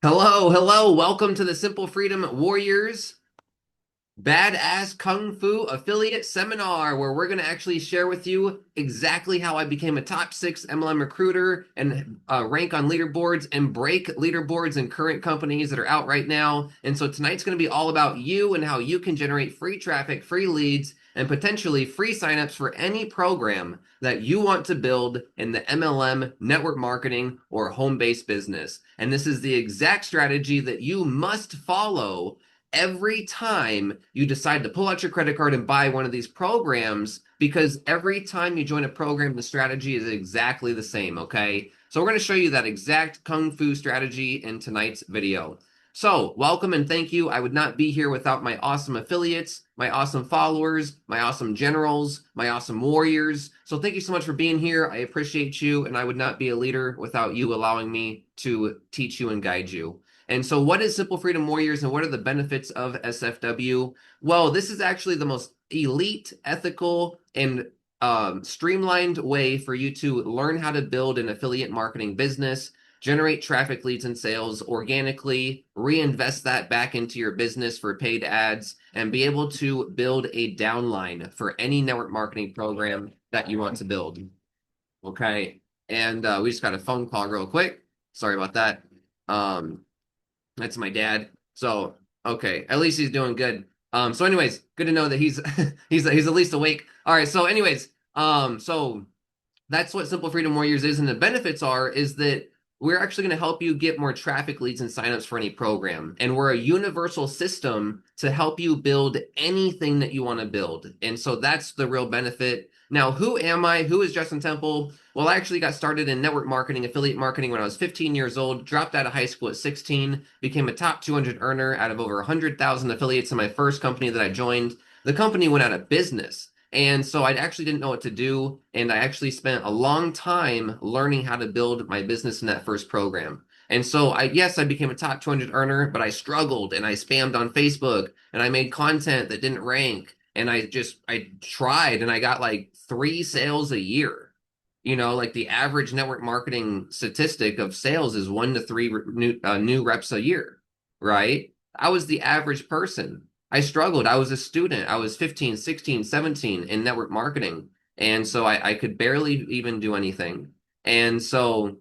Hello, hello. Welcome to the Simple Freedom Warriors Badass Kung Fu Affiliate Seminar, where we're going to actually share with you exactly how I became a top 6 MLM recruiter and rank on leaderboards and break leaderboards in current companies that are out right now. And so tonight's going to be all about you and how you can generate free traffic, free leads, and potentially free signups for any program that you want to build in the MLM, network marketing, or home-based business. And this is the exact strategy that you must follow every time you decide to pull out your credit card and buy one of these programs, because every time you join a program, the strategy is exactly the same, okay? So we're going to show you that exact Kung Fu strategy in tonight's video. So welcome and thank you. I would not be here without my awesome affiliates, my awesome followers, my awesome generals, my awesome warriors. So thank you so much for being here. I appreciate you, and I would not be a leader without you allowing me to teach you and guide you. And so what is Simple Freedom Warriors and what are the benefits of SFW? Well, this is actually the most elite, ethical, and streamlined way for you to learn how to build an affiliate marketing business, generate traffic leads and sales organically, reinvest that back into your business for paid ads, and be able to build a downline for any network marketing program that you want to build. Okay. And we just got a phone call real quick. Sorry about that. Um, that's my dad. So, okay, at least he's doing good. So anyways, good to know that he's he's at least awake. All right, so anyways, so that's what Simple Freedom Warriors is, and the benefits is that we're actually going to help you get more traffic leads and signups for any program. And we're a universal system to help you build anything that you want to build. And so that's the real benefit. Now, who am I? Who is Justin Temple? Well, I actually got started in network marketing, affiliate marketing when I was 15 years old, dropped out of high school at 16, became a top 200 earner out of over 100,000 affiliates in my first company that I joined. The company went out of business. And so I actually didn't know what to do. And I actually spent a long time learning how to build my business in that first program. And so yes, I became a top 200 earner, but I struggled and I spammed on Facebook and I made content that didn't rank. And I tried and I got like 3 sales a year. Like the average network marketing statistic of sales is 1 to 3 new reps a year, right? I was the average person. I struggled. I was a student. I was 15, 16, 17 in network marketing. And so I could barely even do anything. And so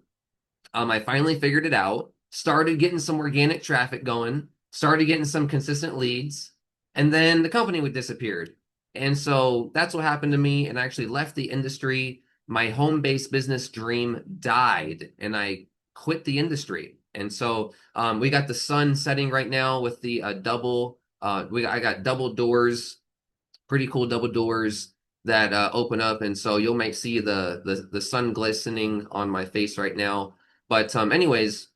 I finally figured it out, started getting some organic traffic going, started getting some consistent leads, and then the company would disappeared. And so that's what happened to me. And I actually left the industry. My home-based business dream died, and I quit the industry. And so we got the sun setting right now with the double. I got double doors, pretty cool double doors that open up, and so you might see the sun glistening on my face right now. But anyways,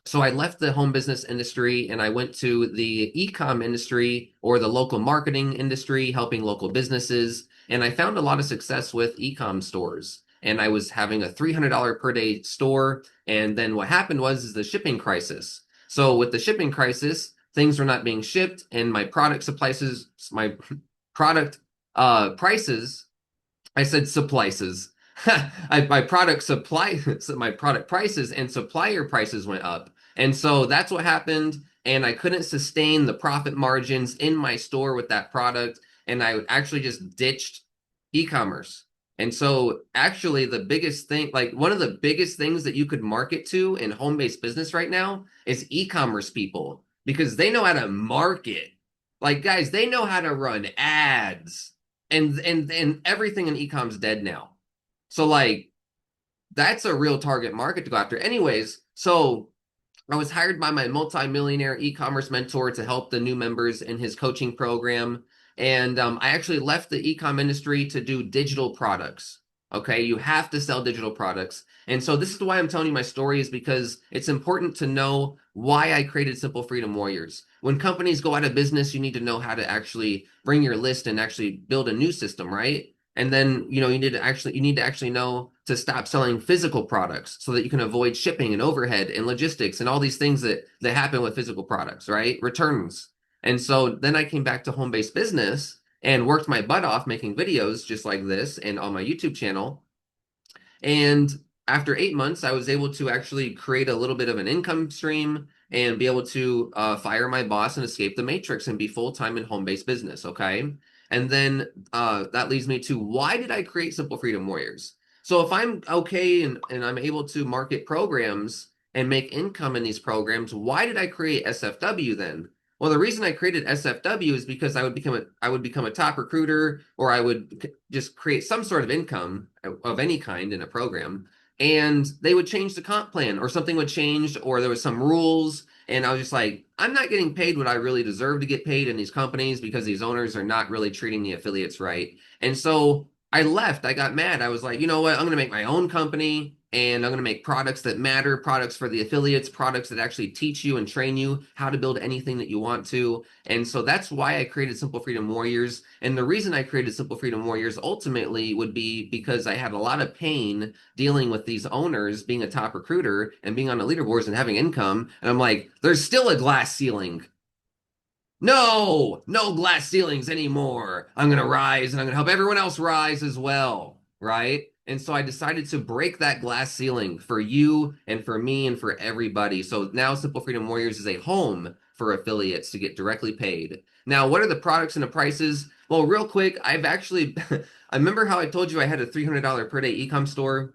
so I left the home business industry and I went to the e-com industry or the local marketing industry, helping local businesses. And I found a lot of success with e-com stores. And I was having a $300 per day store. And then what happened was the shipping crisis. So with the shipping crisis, things were not being shipped, and my product prices, I said supplices. My product supply, my product prices and supplier prices went up. And so that's what happened. And I couldn't sustain the profit margins in my store with that product. And I actually just ditched e-commerce. And so actually the biggest thing, like one of the biggest things that you could market to in home-based business right now is e-commerce people, because they know how to market. Like guys, they know how to run ads, and everything in e-com's dead now. So like that's a real target market to go after. Anyways, so I was hired by my multi-millionaire e-commerce mentor to help the new members in his coaching program. And I actually left the e-com industry to do digital products. Okay, you have to sell digital products. And so this is why I'm telling you my story, is because it's important to know why I created Simple Freedom Warriors. When companies go out of business, you need to know how to actually bring your list and actually build a new system, right? And then, you need to actually know to stop selling physical products so that you can avoid shipping and overhead and logistics and all these things that happen with physical products, right? Returns. And so then I came back to home-based business and worked my butt off making videos just like this and on my YouTube channel. And after 8 months, I was able to actually create a little bit of an income stream and be able to fire my boss and escape the matrix and be full-time in home-based business. Okay. And then that leads me to, why did I create Simple Freedom Warriors? So if I'm okay and I'm able to market programs and make income in these programs, why did I create SFW then? Well, the reason I created SFW is because I would become a top recruiter, or I would just create some sort of income of any kind in a program, and they would change the comp plan, or something would change, or there was some rules, and I was just like, I'm not getting paid what I really deserve to get paid in these companies because these owners are not really treating the affiliates right. And so I left. I got mad. I was like, you know what? I'm going to make my own company, and I'm going to make products that matter, products for the affiliates, products that actually teach you and train you how to build anything that you want to. And so that's why I created Simple Freedom Warriors. And the reason I created Simple Freedom Warriors ultimately would be because I had a lot of pain dealing with these owners, being a top recruiter and being on the leaderboards and having income. And I'm like, there's still a glass ceiling. No, no glass ceilings anymore. I'm going to rise, and I'm going to help everyone else rise as well. Right. And so I decided to break that glass ceiling for you and for me and for everybody. So now Simple Freedom Warriors is a home for affiliates to get directly paid. Now, what are the products and the prices? Well, real quick, I've actually, I remember how I told you I had a $300 per day e-com store.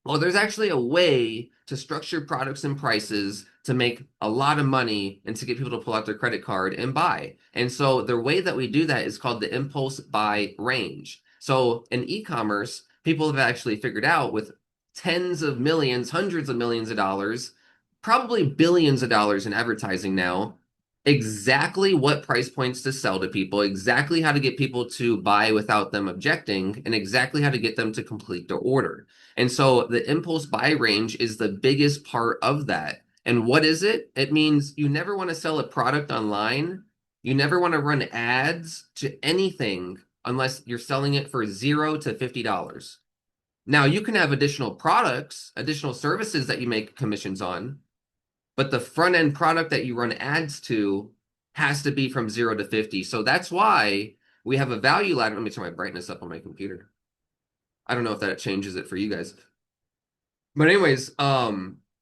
Well, there's actually a way to structure products and prices to make a lot of money and to get people to pull out their credit card and buy. And so the way that we do that is called the impulse buy range. So in e-commerce, people have actually figured out, with tens of millions, hundreds of millions of dollars, probably billions of dollars in advertising now, exactly what price points to sell to people, exactly how to get people to buy without them objecting, and exactly how to get them to complete their order. And so the impulse buy range is the biggest part of that. And what is it? It means you never want to sell a product online. You never want to run ads to anything unless you're selling it for $0 to $50. Now, you can have additional products, additional services that you make commissions on, but the front end product that you run ads to has to be from 0 to 50. So that's why we have a value ladder. Let me turn my brightness up on my computer. I don't know if that changes it for you guys. But anyways,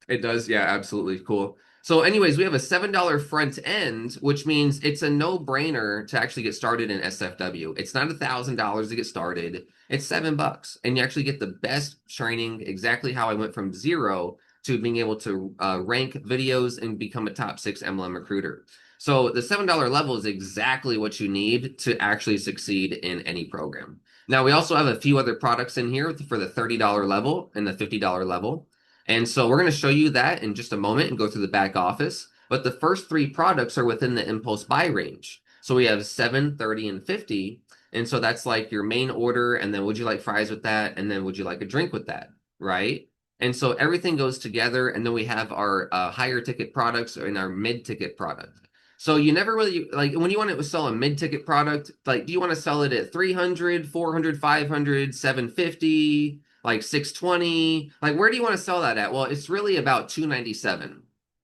it does, yeah, absolutely cool. So anyways, we have a $7 front end, which means it's a no-brainer to actually get started in SFW. It's not $1,000 to get started. It's $7, and you actually get the best training, exactly how I went from 0 to being able to rank videos and become a top 6 MLM recruiter. So the $7 level is exactly what you need to actually succeed in any program. Now, we also have a few other products in here for the $30 level and the $50 level. And so we're going to show you that in just a moment and go through the back office. But the first three products are within the impulse buy range. So we have 7, 30, and 50. And so that's like your main order. And then would you like fries with that? And then would you like a drink with that? Right? And so everything goes together. And then we have our higher ticket products and our mid ticket product. So you never really, like, when you want to sell a mid-ticket product, like, do you want to sell it at 300, 400, 500, 750, like 620? Like, where do you want to sell that at? Well, it's really about 297,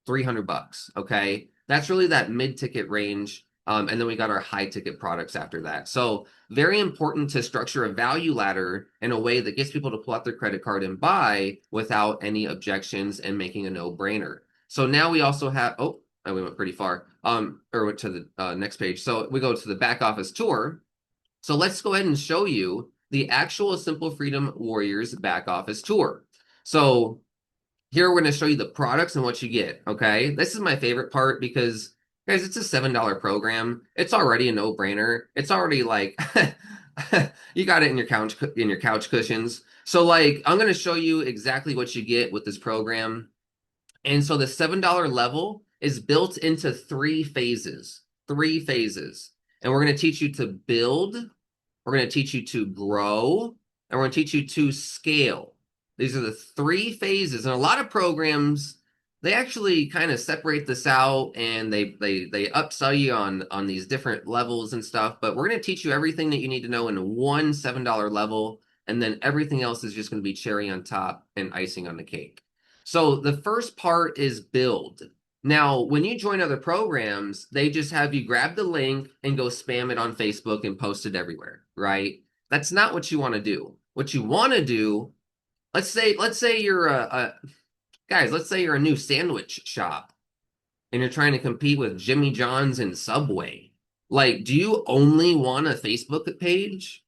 $300, okay? That's really that mid-ticket range. And then we got our high-ticket products after that. So very important to structure a value ladder in a way that gets people to pull out their credit card and buy without any objections and making a no-brainer. So now we also have, oh, and we went pretty far, or went to the next page. So we go to the back office tour. So let's go ahead and show you the actual Simple Freedom Warriors back office tour. So here we're going to show you the products and what you get. Okay, this is my favorite part because, guys, it's a $7 program. It's already a no-brainer. It's already like you got it in your couch cushions. So like, I'm going to show you exactly what you get with this program. And so the $7 level is built into three phases, three phases. And we're going to teach you to build, we're going to teach you to grow, and we're going to teach you to scale. These are the three phases. And a lot of programs, they actually kind of separate this out, and they upsell you on these different levels and stuff. But we're going to teach you everything that you need to know in one $7 level. And then everything else is just going to be cherry on top and icing on the cake. So the first part is build. Now, when you join other programs, they just have you grab the link and go spam it on Facebook and post it everywhere, right? That's not what you want to do. What you want to do let's say you're a guys, let's say you're a new sandwich shop and you're trying to compete with Jimmy John's and Subway. Like, do you only want a Facebook page?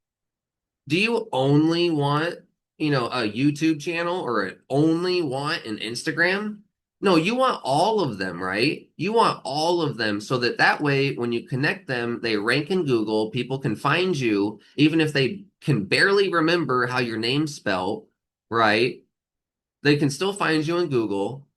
Do you only want, a YouTube channel or only want an Instagram? No, you want all of them, right? You want all of them so that way when you connect them, they rank in Google, people can find you, even if they can barely remember how your name's spelled, right? They can still find you in Google,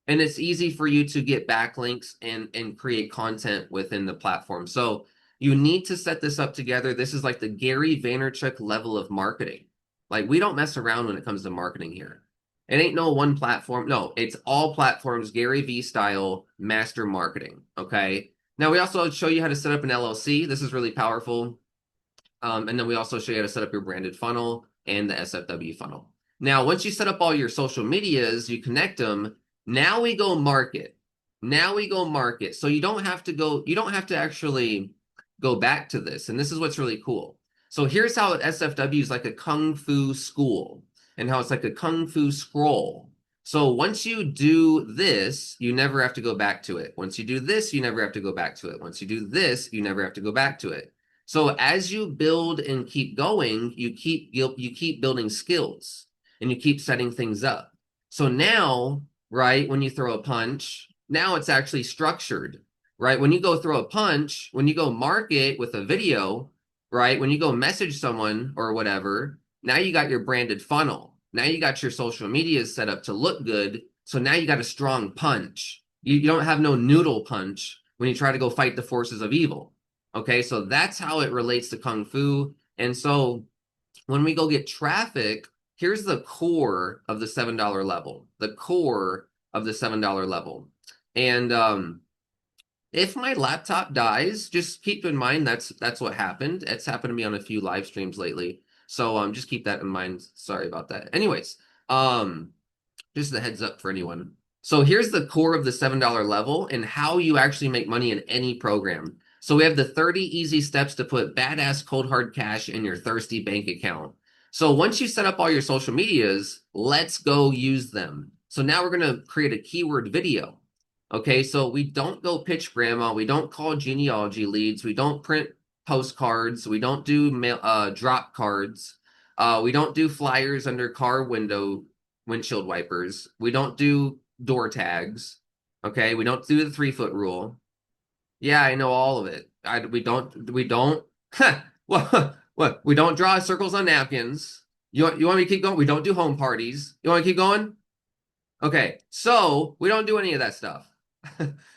and it's easy for you to get backlinks and create content within the platform. So you need to set this up together. This is like the Gary Vaynerchuk level of marketing. Like we don't mess around when it comes to marketing here. It ain't no one platform. No, it's all platforms, Gary V style master marketing. Okay. Now we also show you how to set up an LLC. This is really powerful. And then we also show you how to set up your branded funnel and the SFW funnel. Now, once you set up all your social medias, you connect them. Now we go market. Now we go market. So you don't have to actually go back to this. And this is what's really cool. So here's how SFW is like a Kung Fu school and how it's like a Kung Fu scroll. So once you do this, you never have to go back to it. Once you do this, you never have to go back to it. Once you do this, you never have to go back to it. So as you build and keep going, you keep building skills and you keep setting things up. So now, right, when you throw a punch, now it's actually structured, right? When you go throw a punch, when you go market with a video, right? When you go message someone or whatever, now you got your branded funnel. Now you got your social media set up to look good. So now you got a strong punch. You don't have no noodle punch when you try to go fight the forces of evil. Okay, so that's how it relates to Kung Fu. And so when we go get traffic, here's the core of the $7 level, the core of the $7 level. And if my laptop dies, just keep in mind that's what happened. It's happened to me on a few live streams lately. So just keep that in mind. Sorry about that. Anyways, just a heads up for anyone. So here's the core of the $7 level and how you actually make money in any program. So we have the 30 easy steps to put badass cold hard cash in your thirsty bank account. So once you set up all your social medias, let's go use them. So now we're going to create a keyword video. Okay, so we don't go pitch grandma. We don't call genealogy leads. We don't print postcards. We don't do drop cards. We don't do flyers under car windshield wipers. We don't do door tags. Okay, we don't do the 3-foot rule. Yeah, I know all of it. We don't what? We don't draw circles on napkins. You want me to keep going? We don't do home parties. You want to keep going? Okay, so we don't do any of that stuff.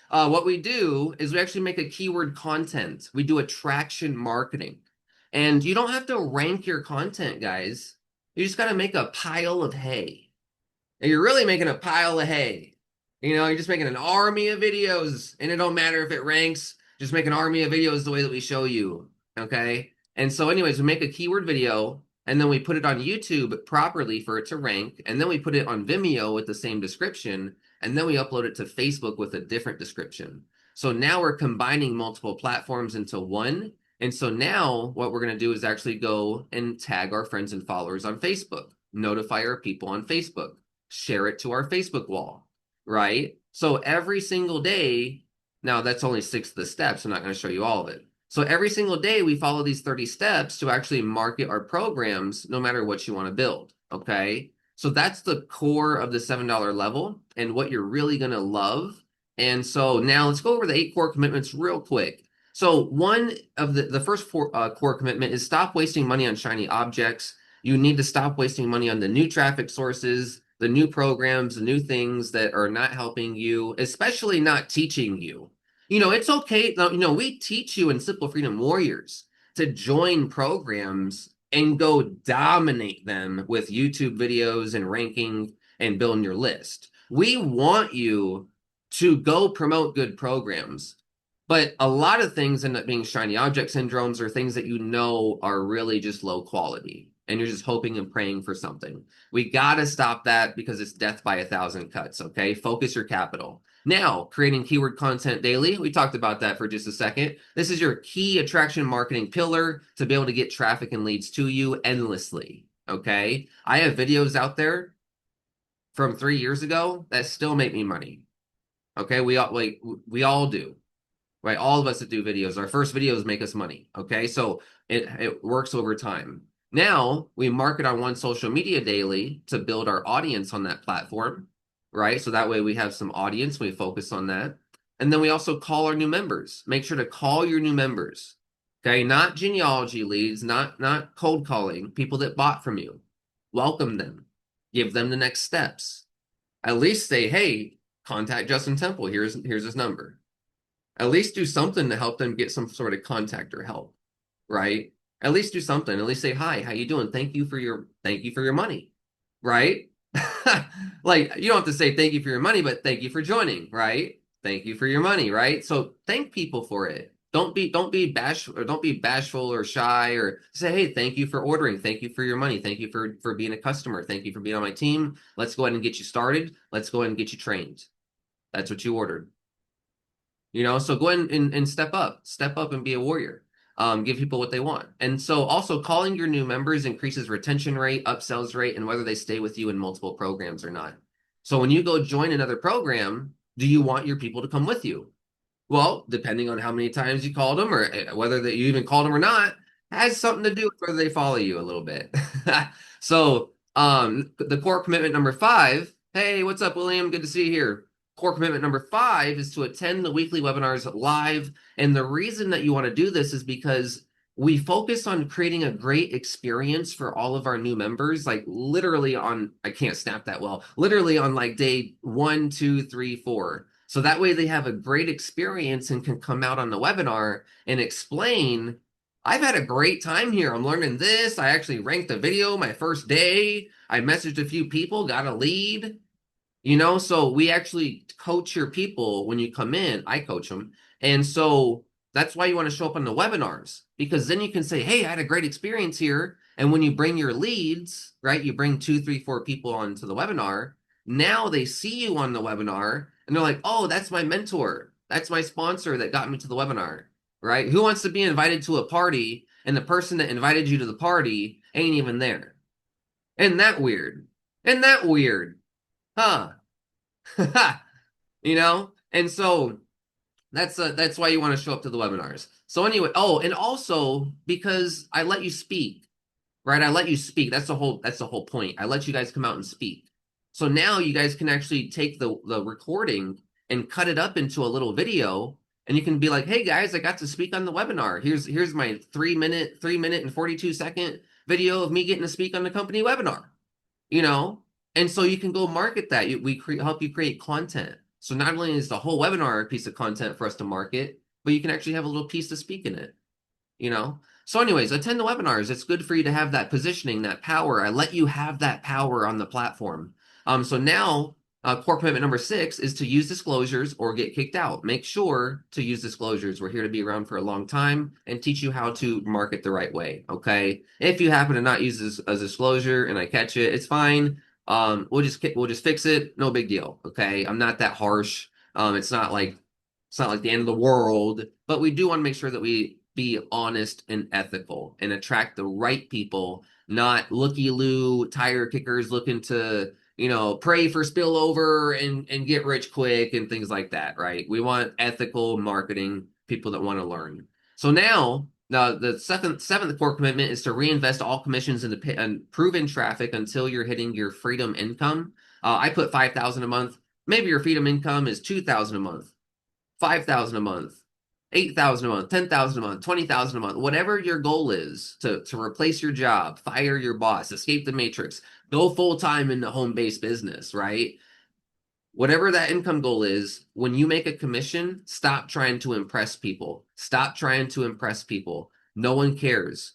What we do is we actually make a keyword content. We do attraction marketing. And you don't have to rank your content, guys. You just got to make a pile of hay. And you're really making a pile of hay. You're just making an army of videos, and it don't matter if it ranks. Just make an army of videos the way that we show you. Okay? And so, anyways, we make a keyword video, and then we put it on YouTube properly for it to rank, and then we put it on Vimeo with the same description, and then we upload it to Facebook with a different description. So now we're combining multiple platforms into one. And so now what we're going to do is actually go and tag our friends and followers on Facebook, notify our people on Facebook, share it to our Facebook wall, right? So every single day, now that's only 6 of the steps. I'm not going to show you all of it. So every single day we follow these 30 steps to actually market our programs, no matter what you want to build, okay? So that's the core of the $7 level and what you're really going to love. And so now let's go over the 8 core commitments real quick. So one of the first 4 core commitment is stop wasting money on shiny objects. You need to stop wasting money on the new traffic sources, the new programs, the new things that are not helping you, especially not teaching you. It's okay. We teach you in Simple Freedom Warriors to join programs and go dominate them with YouTube videos and ranking and building your list. We want you to go promote good programs. But a lot of things end up being shiny object syndromes or things that are really just low quality. And you're just hoping and praying for something. We got to stop that because it's death by 1,000 cuts, okay? Focus your capital. Now, creating keyword content daily. We talked about that for just a second. This is your key attraction marketing pillar to be able to get traffic and leads to you endlessly. Okay. I have videos out there from 3 years ago that still make me money. Okay. We all do, right? All of us that do videos, our first videos make us money. Okay. So it works over time. Now we market on one social media daily to build our audience on that platform, right? So that way we have some audience, we focus on that. And then we also call our new members. Make sure to call your new members. Okay, not genealogy leads, not cold calling, people that bought from you. Welcome them. Give them the next steps. At least say, hey, contact Justin Temple. Here's his number. At least do something to help them get some sort of contact or help, right? At least do something. At least say, hi, how you doing? Thank you for your money, right? Like you don't have to say thank you for your money, but thank you for joining, right? Thank you for your money, right? So thank people for it. Don't be bashful or shy, or say, hey, thank you for ordering. Thank you for your money. Thank you for being a customer. Thank you for being on my team. Let's go ahead and get you started. Let's go ahead and get you trained. That's what you ordered. So go ahead and step up and be a warrior. Give people what they want. And so also calling your new members increases retention rate, upsells rate, and whether they stay with you in multiple programs or not. So when you go join another program, do you want your people to come with you? Well, depending on how many times you called them or whether that you even called them or not, has something to do with whether they follow you a little bit. So the core commitment number 5, hey, what's up, William? Good to see you here. Core commitment number 5 is to attend the weekly webinars live. And the reason that you want to do this is because we focus on creating a great experience for all of our new members, like literally I can't snap that well, literally on like day 1, 2, 3, 4. So that way they have a great experience and can come out on the webinar and explain, I've had a great time here. I'm learning this. I actually ranked a video my first day. I messaged a few people, got a lead. So we actually coach your people when you come in. I coach them. And so that's why you want to show up on the webinars, because then you can say, hey, I had a great experience here. And when you bring your leads, right, you bring 2, 3, 4 people onto the webinar. Now they see you on the webinar and they're like, oh, that's my mentor. That's my sponsor that got me to the webinar, right? Who wants to be invited to a party and the person that invited you to the party ain't even there? Isn't that weird? Isn't that weird? Huh? And so that's why you want to show up to the webinars. So anyway, oh, and also because I let you speak, right? I let you speak. That's the whole point. I let you guys come out and speak. So now you guys can actually take the recording and cut it up into a little video, and you can be like, hey guys, I got to speak on the webinar. Here's my 3 minute and 42-second video of me getting to speak on the company webinar. you know and so you can go market that. Help you create content. So not only is the whole webinar a piece of content for us to market, but you can actually have a little piece to speak in it. So anyways, attend the webinars. It's good for you to have that positioning, that power. I let you have that power on the platform. So now core commitment number 6 is to use disclosures or get kicked out. Make sure to use disclosures. We're here to be around for a long time and teach you how to market the right way. Okay. If you happen to not use this as a disclosure and I catch it, it's fine. We'll just fix it. No big deal. Okay. I'm not that harsh. It's not like the end of the world, but we do want to make sure that we be honest and ethical and attract the right people, not looky-loo tire kickers looking to, pray for spillover and get rich quick and things like that, right? We want ethical marketing, people that want to learn. So now the seventh core commitment is to reinvest all commissions into proven traffic until you're hitting your freedom income. I put 5,000 a month. Maybe your freedom income is 2,000 a month. 5,000 a month, 8,000 a month, 10,000 a month, 20,000 a month, whatever your goal is to replace your job, fire your boss, escape the matrix, go full time in the home-based business, right? Whatever that income goal is, when you make a commission, stop trying to impress people. Stop trying to impress people. No one cares.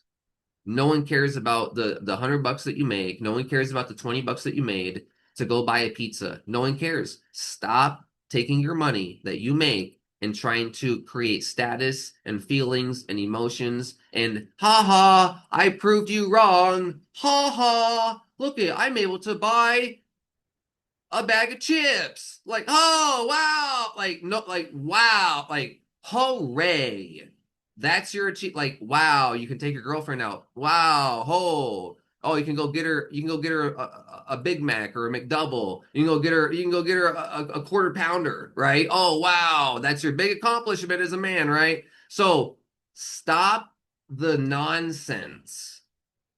No one cares about the $100 that you make. No one cares about the $20 that you made to go buy a pizza. No one cares. Stop taking your money that you make and trying to create status and feelings and emotions and ha ha, I proved you wrong. Ha ha, look it, I'm able to buy a bag of chips. Like, oh wow, like no, like wow, like hooray. That's your achieve. Like, wow, you can take your girlfriend out. Wow, oh, Oh, you can go get her a Big Mac or a McDouble. You can go get her a quarter pounder, right? Oh, wow, that's your big accomplishment as a man, right? So stop the nonsense.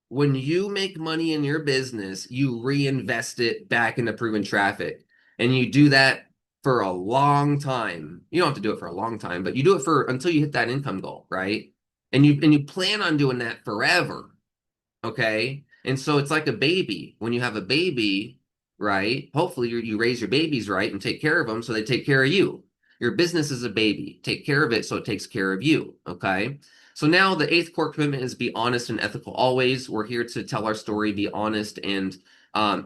When you make money in your business, you reinvest it back into proven traffic. And you do that for a long time. You don't have to do it for a long time, but you do it for until you hit that income goal, right? And you plan on doing that forever. Okay. And so it's like a baby. When you have a baby, right? Hopefully you raise your babies right and take care of them so they take care of you. Your business is a baby. Take care of it so it takes care of you. Okay. So now the eighth core commitment is be honest and ethical always. We're here to tell our story, be honest, and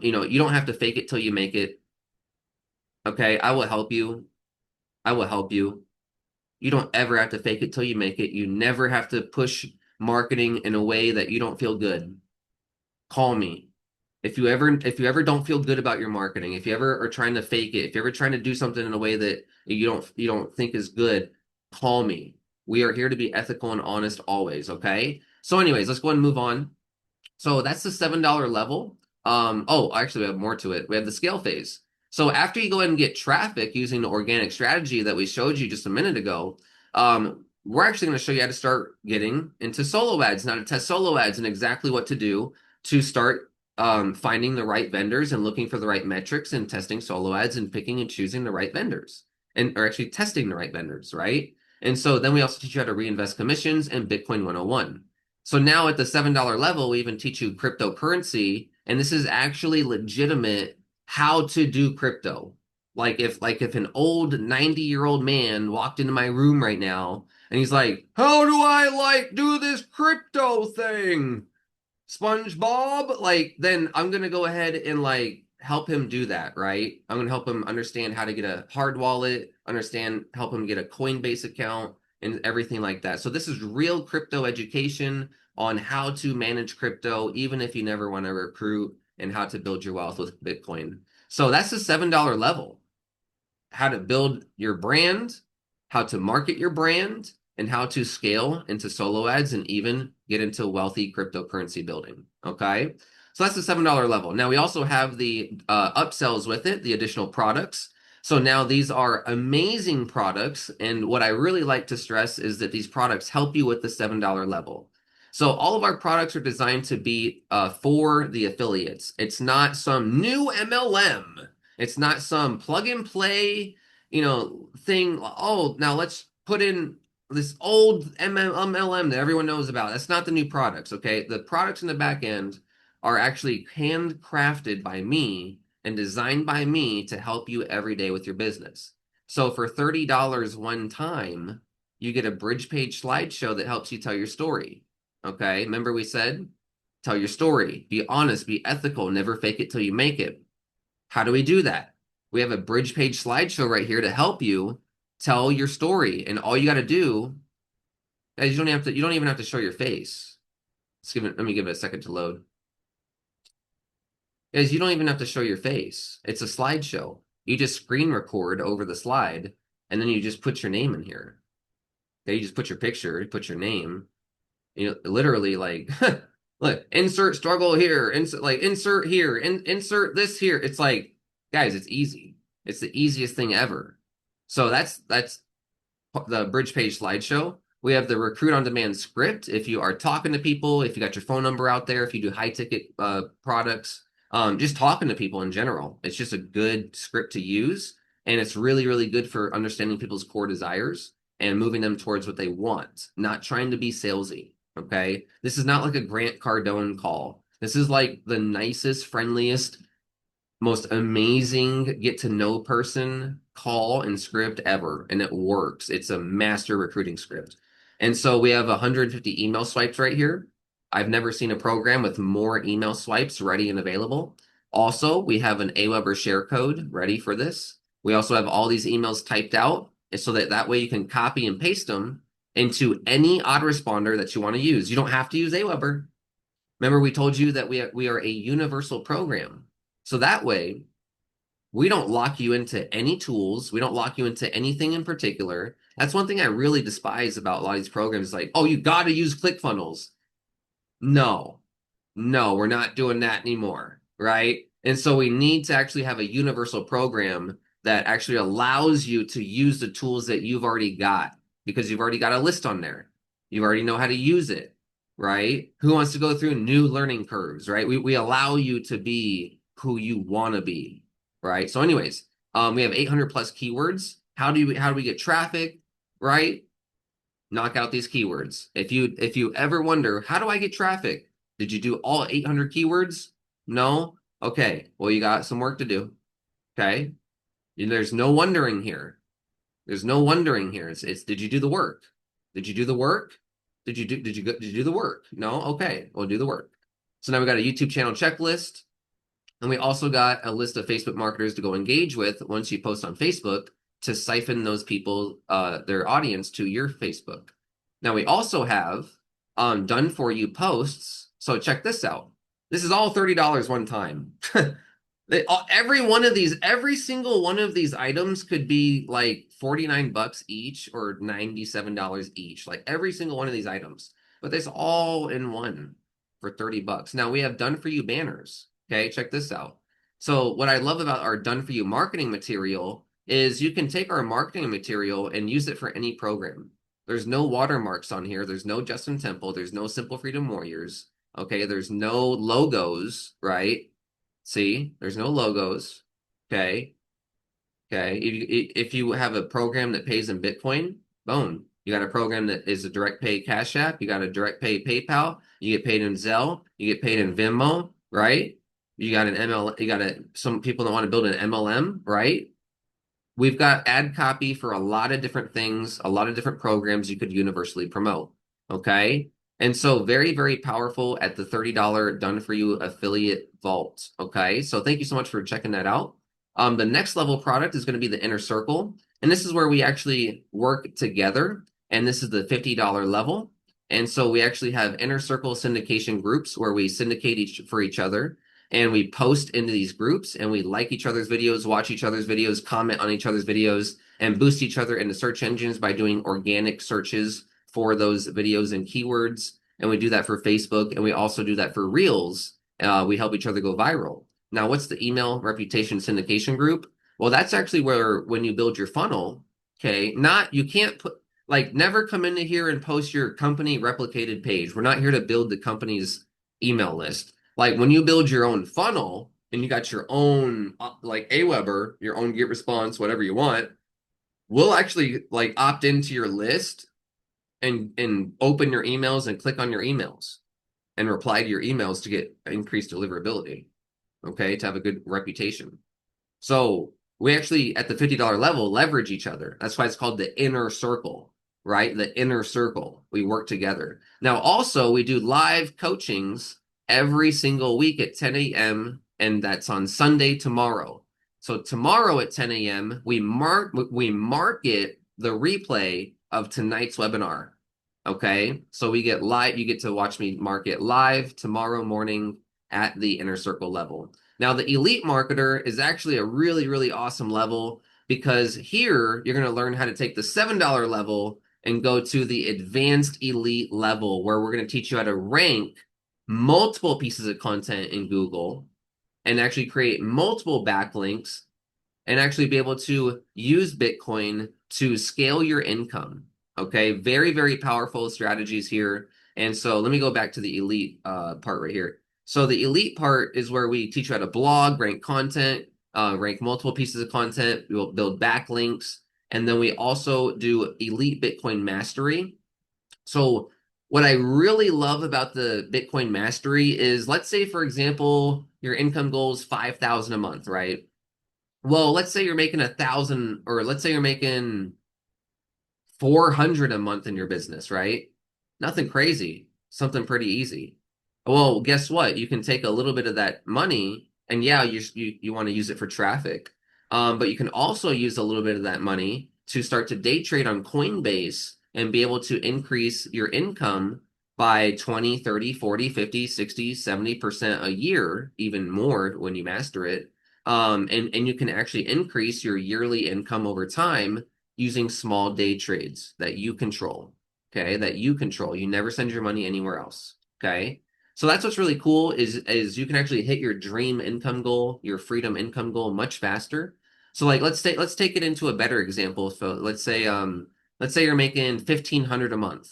you don't have to fake it till you make it. Okay. I will help you. I will help you. You don't ever have to fake it till you make it. You never have to push marketing in a way that you don't feel good. Call me. If you ever don't feel good about your marketing, if you ever are trying to fake it, if you're ever trying to do something in a way that you don't think is good, call me. We are here to be ethical and honest always, okay? So anyways, let's go ahead and move on. So that's the $7 level. Oh, actually, we have more to it. We have the scale phase. So after you go ahead and get traffic using the organic strategy that we showed you just a minute ago, we're actually going to show you how to start getting into solo ads, and how to test solo ads, and exactly what to do to start finding the right vendors and looking for the right metrics and testing solo ads and picking and choosing the right vendors and or actually testing the right vendors, right? And so then we also teach you how to reinvest commissions and Bitcoin 101. So now at the $7 level, we even teach you cryptocurrency, and this is actually legitimate how to do crypto. Like if an old 90-year-old man walked into my room right now and he's like, "How do I do this crypto thing?" SpongeBob, then I'm gonna go ahead and help him do that, right? I'm gonna help him understand how to get a hard wallet, help him get a Coinbase account and everything like that. So this is real crypto education on how to manage crypto, even if you never want to recruit, and how to build your wealth with Bitcoin. So that's the $7 level. How to build your brand, how to market your brand, and how to scale into solo ads and even get into wealthy cryptocurrency building. Okay. So that's the $7 level. Now we also have the upsells with it, the additional products. So now these are amazing products. And what I really like to stress is that these products help you with the $7 level. So all of our products are designed to be for the affiliates. It's not some new MLM. It's not some plug and play, thing. Oh, now let's put in this old MLM that everyone knows about. That's not the new products, okay? The products in the back end are actually handcrafted by me and designed by me to help you every day with your business. So for $30 one time, you get a bridge page slideshow that helps you tell your story. Okay? Remember we said, tell your story, be honest, be ethical, never fake it till you make it. How do we do that? We have a bridge page slideshow right here to help you tell your story. And all you got to do is you don't even have to show your face. Let me give it a second to load. Is you don't even have to show your face. It's a slideshow. You just screen record over the slide, and then you just put your name in here. Okay, you just put your picture, you put your name. Literally look, insert struggle here, insert here, insert this here. It's like, guys, it's easy. It's the easiest thing ever. So that's the bridge page slideshow. We have the recruit on demand script. If you are talking to people, if you got your phone number out there, if you do high ticket products, just talking to people in general, it's just a good script to use. And it's really, really good for understanding people's core desires and moving them towards what they want, not trying to be salesy. Okay. This is not like a Grant Cardone call. This is like the nicest, friendliest, most amazing get to know person call and script ever. And it works. It's a master recruiting script. And so we have 150 email swipes right here. I've never seen a program with more email swipes ready and available. Also, we have an Aweber share code ready for this. We also have all these emails typed out so that way you can copy and paste them into any autoresponder that you want to use. You don't have to use Aweber. Remember, we told you that we are a universal program. So that way, we don't lock you into any tools. We don't lock you into anything in particular. That's one thing I really despise about a lot of these programs. Like, oh, you got to use ClickFunnels. No, No, we're not doing that anymore, right? And so we need to actually have a universal program that actually allows you to use the tools that you've already got because you've already got a list on there. You already know how to use it, right? Who wants to go through new learning curves, right? We allow you to be who you want to be, right? So anyways, we have 800 plus keywords. How do we get traffic, right? Knock out these keywords. If you ever wonder, how do I get traffic? Did you do all 800 keywords? No? Okay. Well, you got some work to do. Okay? There's no wondering here. There's no wondering here. It's did you do the work? Did you do the work? Did you do the work? No? Okay. Well, do the work. So now we got a YouTube channel checklist. And we also got a list of Facebook marketers to go engage with once you post on Facebook to siphon those people, their audience to your Facebook. Now we also have done for you posts. So check this out. This is all $30 one time. Every single one of these items could be like 49 bucks each or $97 each. Like every single one of these items. But it's all in one for 30 bucks. Now we have done for you banners. Okay, check this out. So what I love about our done for you marketing material is you can take our marketing material and use it for any program. There's no watermarks on here. There's no Justin Temple. There's no Simple Freedom Warriors. Okay, there's no logos, right? See, there's no logos. Okay. Okay. If you have a program that pays in Bitcoin, boom. You got a program that is a direct pay Cash App. You got a direct pay PayPal. You get paid in Zelle. You get paid in Venmo, right? You got an ML. You got some people that want to build an MLM, right? We've got ad copy for a lot of different things, a lot of different programs you could universally promote. Okay. And so very, very powerful at the $30 done for you affiliate vault. Okay. So thank you so much for checking that out. The next level product is going to be the inner circle. And this is where we actually work together. And this is the $50 level. And so we actually have inner circle syndication groups where we syndicate for each other and we post into these groups and we like each other's videos, watch each other's videos, comment on each other's videos, and boost each other into search engines by doing organic searches for those videos and keywords. And we do that for Facebook, and we also do that for Reels. We help each other go viral. Now, what's the email reputation syndication group? Well, that's actually where when you build your funnel, okay, you can't put never come into here and post your company replicated page. We're not here to build the company's email list. Like when you build your own funnel and you got your own like Aweber, your own get response, whatever you want, we'll actually like opt into your list and open your emails and click on your emails and reply to your emails to get increased deliverability, okay, to have a good reputation. So we actually at the $50 level leverage each other. That's why it's called the inner circle, right? The inner circle. We work together. Now also we do live coachings every single week at 10 a.m. and that's on Sunday tomorrow. So tomorrow at 10 a.m. we market the replay of tonight's webinar. Okay, so we get live. You get to watch me market live tomorrow morning at the inner circle level. Now, the elite marketer is actually a really, really awesome level because here you're going to learn how to take the $7 level and go to the advanced elite level where we're going to teach you how to rank multiple pieces of content in Google and actually create multiple backlinks and actually be able to use Bitcoin to scale your income. Okay, very, very powerful strategies here. And so let me go back to the elite part right here. So the elite part is where we teach you how to blog, rank content, rank multiple pieces of content. We will build backlinks. And then we also do elite Bitcoin mastery. So what I really love about the Bitcoin mastery is, let's say, for example, your income goal is 5,000 a month, right? Well, let's say you're making 1,000, or let's say you're making 400 a month in your business, right? Nothing crazy, something pretty easy. Well, guess what? You can take a little bit of that money, and yeah, you want to use it for traffic, but you can also use a little bit of that money to start to day trade on Coinbase and be able to increase your income by 20, 30, 40, 50, 60, 70% a year, even more when you master it. And you can actually increase your yearly income over time using small day trades that you control. Okay, that you control. You never send your money anywhere else. Okay. So that's what's really cool is you can actually hit your dream income goal, your freedom income goal much faster. So like let's take it into a better example. So let's say you're making 1,500 a month.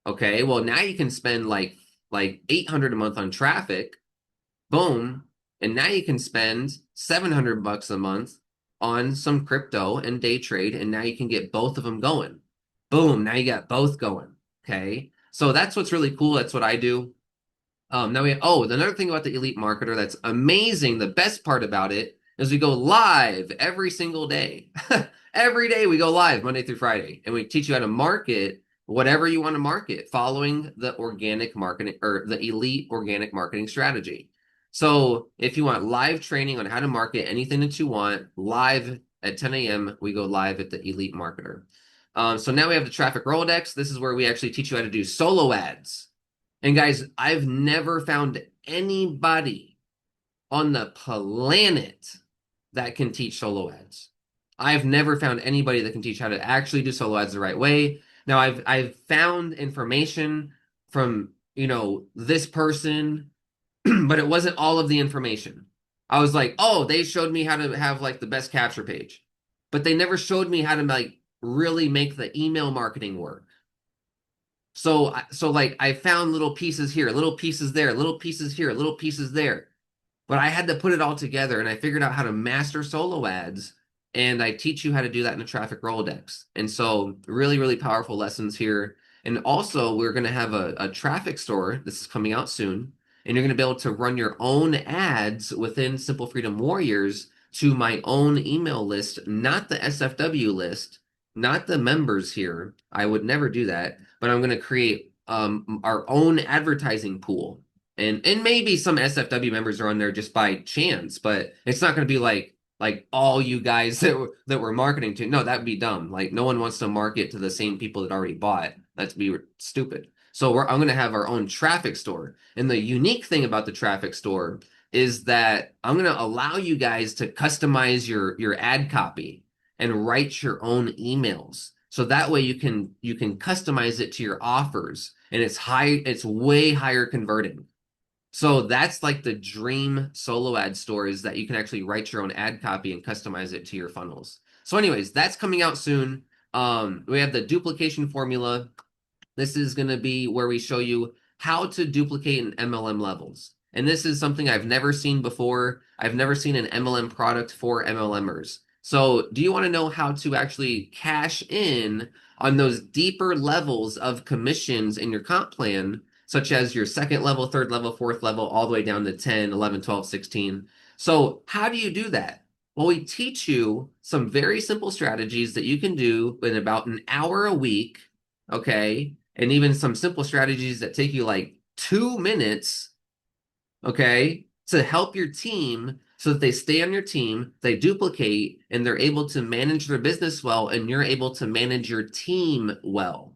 Okay, well now you can spend like 800 a month on traffic. Boom. And now you can spend 700 bucks a month on some crypto and day trade, and now you can get both of them going. Boom, now you got both going. Okay. So that's what's really cool. That's what I do. Now another thing about the Elite Marketer that's amazing. The best part about it is we go live every single day. Every day we go live Monday through Friday, and we teach you how to market whatever you want to market following the organic marketing or the Elite organic marketing strategy. So if you want live training on how to market anything that you want live at 10 a.m., we go live at the Elite Marketer. So now we have the traffic Rolodex. This is where we actually teach you how to do solo ads. And guys, I've never found anybody on the planet that can teach solo ads. I've never found anybody that can teach how to actually do solo ads the right way. Now I've found information from, this person, but it wasn't all of the information. I was like, "Oh, they showed me how to have like the best capture page." But they never showed me how to like really make the email marketing work. So like I found little pieces here, little pieces there, little pieces here, little pieces there. But I had to put it all together and I figured out how to master solo ads and I teach you how to do that in a traffic Rolodex. And so really, really powerful lessons here. And also we're going to have a traffic store. This is coming out soon. And you're going to be able to run your own ads within Simple Freedom Warriors to my own email list, not the SFW list, not the members here. I would never do that, but I'm going to create our own advertising pool. And maybe some SFW members are on there just by chance, but it's not going to be like all you guys that we're marketing to. No, that would be dumb. Like no one wants to market to the same people that already bought. That'd be stupid. So I'm going to have our own traffic store. And the unique thing about the traffic store is that I'm going to allow you guys to customize your ad copy and write your own emails. So that way you can customize it to your offers and it's way higher converting. So that's like the dream solo ad store is that you can actually write your own ad copy and customize it to your funnels. So anyways, that's coming out soon. We have the duplication formula. This is going to be where we show you how to duplicate in MLM levels. And this is something I've never seen before. I've never seen an MLM product for MLMers. So do you want to know how to actually cash in on those deeper levels of commissions in your comp plan, such as your second level, third level, fourth level, all the way down to 10, 11, 12, 16? So how do you do that? Well, we teach you some very simple strategies that you can do in about an hour a week, okay? And even some simple strategies that take you like 2 minutes, okay, to help your team so that they stay on your team, they duplicate, and they're able to manage their business well, and you're able to manage your team well.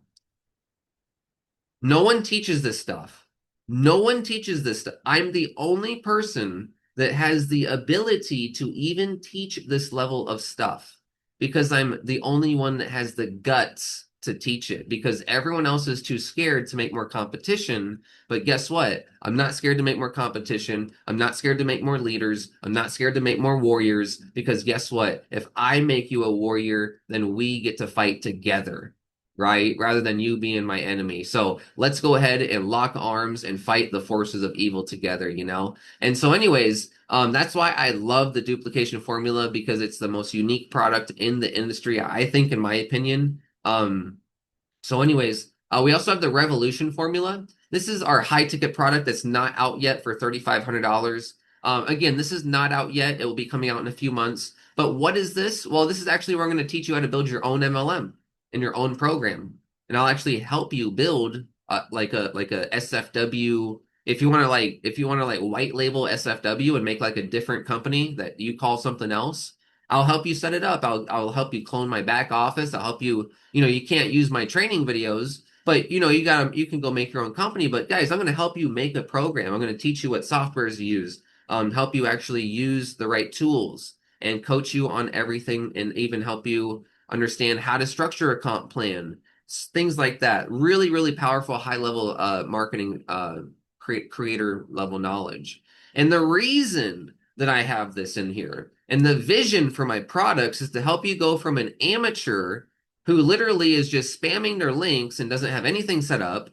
No one teaches this stuff. No one teaches this stuff. I'm the only person that has the ability to even teach this level of stuff because I'm the only one that has the guts to teach it because everyone else is too scared to make more competition. But guess what? I'm not scared to make more competition. I'm not scared to make more leaders. I'm not scared to make more warriors because guess what? If I make you a warrior, then we get to fight together, right? Rather than you being my enemy. So let's go ahead and lock arms and fight the forces of evil together, you know? And so, anyways, that's why I love the duplication formula because it's the most unique product in the industry, I think, in my opinion. So, anyways, we also have the Revolution formula. This is our high ticket product that's not out yet for $3,500. Again, this is not out yet. It will be coming out in a few months. But what is this? Well, this is actually where I'm going to teach you how to build your own MLM in your own program, and I'll actually help you build like a SFW. If you want to like white label SFW and make like a different company that you call something else, I'll help you set it up. I'll help you clone my back office. I'll help you. You can't use my training videos, but you can go make your own company. But guys, I'm going to help you make a program. I'm going to teach you what softwares to use. Help you actually use the right tools and coach you on everything, and even help you understand how to structure a comp plan, things like that. Really, really powerful, high level marketing creator level knowledge. And the reason that I have this in here and the vision for my products is to help you go from an amateur who literally is just spamming their links and doesn't have anything set up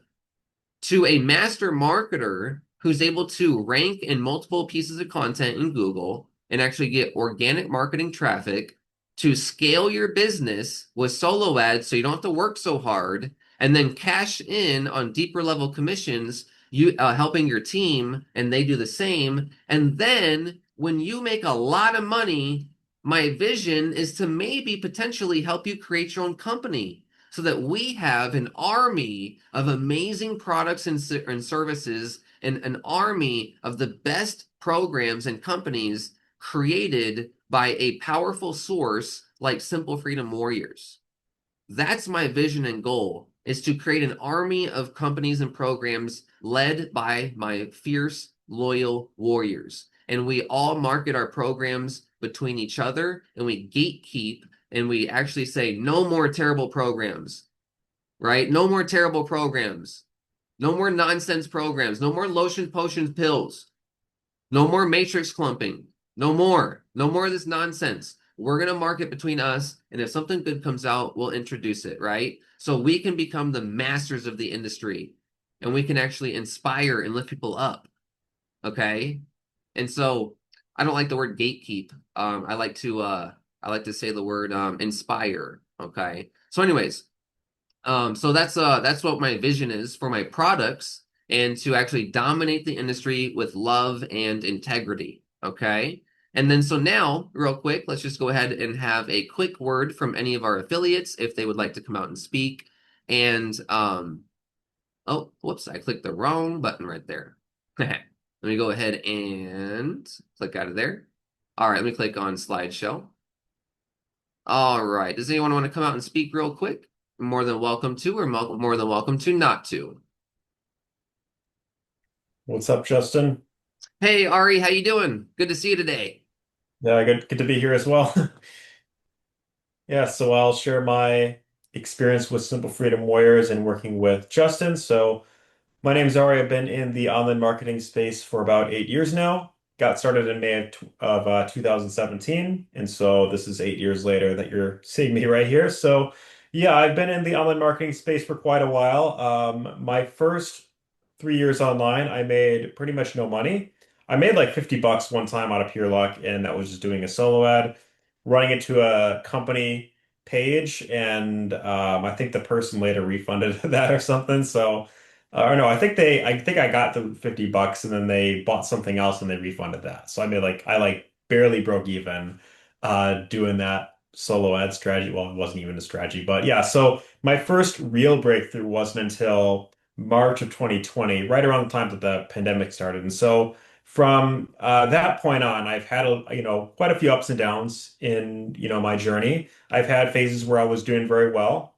to a master marketer who's able to rank in multiple pieces of content in Google and actually get organic marketing traffic to scale your business with solo ads so you don't have to work so hard and then cash in on deeper level commissions, you helping your team and they do the same. And then when you make a lot of money, my vision is to maybe potentially help you create your own company so that we have an army of amazing products and services and an army of the best programs and companies created by a powerful source like Simple Freedom Warriors. That's my vision and goal is to create an army of companies and programs led by my fierce, loyal warriors. And we all market our programs between each other and we gatekeep and we actually say no more terrible programs, right? No more terrible programs. No more nonsense programs. No more lotion potions pills. No more matrix clumping. No more. No more of this nonsense. We're going to market between us, and if something good comes out, we'll introduce it, right? So we can become the masters of the industry, and we can actually inspire and lift people up, okay? And so I don't like the word gatekeep. I like to say the word inspire, okay? So anyways, so that's what my vision is for my products and to actually dominate the industry with love and integrity. Okay. And then so now, real quick, let's just go ahead and have a quick word from any of our affiliates if they would like to come out and speak. And oh, whoops, I clicked the wrong button right there. Let me go ahead and click out of there. All right, let me click on slideshow. All right. Does anyone want to come out and speak real quick? More than welcome to, or more than welcome to not to. What's up, Justin? Hey, Ari, how you doing? Good to see you today. Yeah, good to be here as well. Yeah, so I'll share my experience with Simple Freedom Warriors and working with Justin. So my name's Ari. I've been in the online marketing space for about 8 years now. Got started in May of 2017, and so this is 8 years later that you're seeing me right here. So yeah, I've been in the online marketing space for quite a while. My first 3 years online, I made pretty much no money. I made like $50 one time out of pure luck, and that was just doing a solo ad, running it to a company page, and I think the person later refunded that or something. So. Or no, I think I got the $50 and then they bought something else and they refunded that. So I like barely broke even doing that solo ad strategy. Well, it wasn't even a strategy, but yeah. So my first real breakthrough wasn't until March of 2020, right around the time that the pandemic started. And so from that point on, I've had quite a few ups and downs in my journey. I've had phases where I was doing very well,